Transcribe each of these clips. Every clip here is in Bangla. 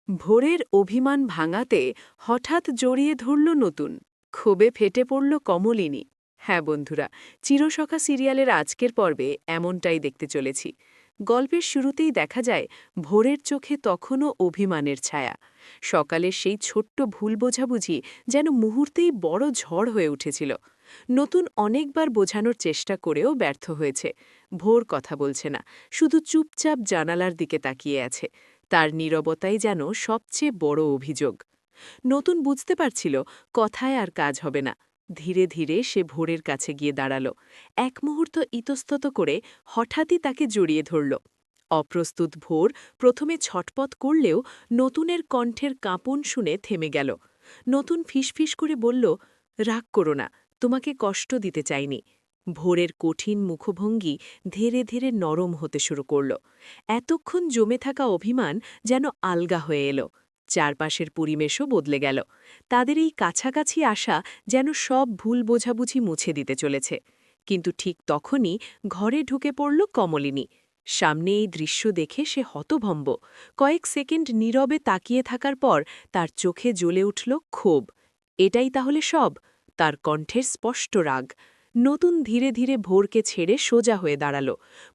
ভোরের অভিমান ভাঙাতে হঠাৎ জড়িয়ে ধরল নতুন, ক্ষোভে ফেটে পড়ল কমলিনী। হ্যাঁ বন্ধুরা, চিরসখা সিরিয়ালের আজকের পর্বে এমনটাই দেখতে চলেছি। গল্পের শুরুতেই দেখা যায় ভোরের চোখে তখনও অভিমানের ছায়া। সকালের সেই ছোট্ট ভুল বোঝাবুঝি যেন মুহূর্তেই বড় ঝড় হয়ে উঠেছিল। নতুন অনেকবার বোঝানোর চেষ্টা করেও ব্যর্থ হয়েছে। ভোর কথা বলছে না, শুধু চুপচাপ জানালার দিকে তাকিয়ে আছে। তার নীরবতাই যেন সবচেয়ে বড় অভিযোগ। নতুন বুঝতে পারছিল কথায় আর কাজ হবে না। ধীরে ধীরে সে ভোরের কাছে গিয়ে দাঁড়াল। এক মুহূর্ত ইতস্তত করে হঠাৎই তাকে জড়িয়ে ধরল। অপ্রস্তুত ভোর প্রথমে ছটপট করলেও নতুনের কণ্ঠের কাঁপন শুনে থেমে গেল। নতুন ফিসফিস করে বলল, রাগ করো না, তোমাকে কষ্ট দিতে চাইনি। ভোরের কঠিন মুখভঙ্গি ধীরে ধীরে নরম হতে শুরু করল। এতক্ষণ জমে থাকা অভিমান যেন আলগা হয়ে এলো। চারপাশের পরিবেশও বদলে গেল। তাদের এই কাছাকাছি আসা যেন সব ভুল বোঝাবুঝি মুছে দিতে চলেছে। কিন্তু ঠিক তখনই ঘরে ঢুকে পড়ল কমলিনী। সামনে এই দৃশ্য দেখে সে হতভম্ব। কয়েক সেকেন্ড নীরবে তাকিয়ে থাকার পর তার চোখে জ্বলে উঠল ক্ষোভ। এটাই তাহলে সব? তার কণ্ঠের স্পষ্ট রাগ। নতুন ধীরে ধীরে ভোরকে ছেড়ে সোজা হয়ে দাঁড়াল।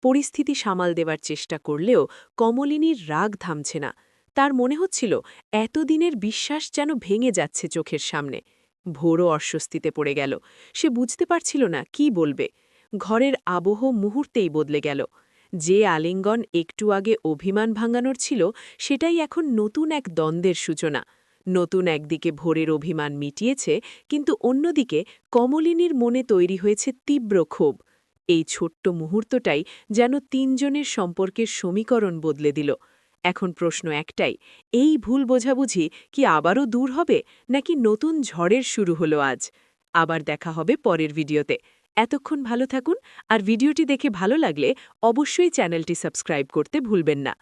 পরিস্থিতি সামাল দেওয়ার চেষ্টা করলেও কমলিনীর রাগ থামছে না। তার মনে হচ্ছিল এতদিনের বিশ্বাস যেন ভেঙে যাচ্ছে চোখের সামনে। ভোরও অস্বস্তিতে পড়ে গেল। সে বুঝতে পারছিল না কি বলবে। ঘরের আবহ মুহূর্তেই বদলে গেল। যে আলিঙ্গন একটু আগে অভিমান ভাঙানোর ছিল, সেটাই এখন নতুন এক দ্বন্দ্বের সূচনা। নতুন একদিকে ভোরের অভিমান মিটিয়েছে, কিন্তু অন্যদিকে কমলিনীর মনে তৈরি হয়েছে তীব্র ক্ষোভ। এই ছোট্ট মুহূর্তটাই যেন তিনজনের সম্পর্কের সমীকরণ বদলে দিল। এখন প্রশ্ন একটাই, এই ভুল বোঝাবুঝি কি আবারও দূর হবে, নাকি নতুন ঝড়ের শুরু হলো আজ? আবার দেখা হবে পরের ভিডিওতে। এতক্ষণ ভালো থাকুন, আর ভিডিওটি দেখে ভালো লাগলে অবশ্যই চ্যানেলটি সাবস্ক্রাইব করতে ভুলবেন না।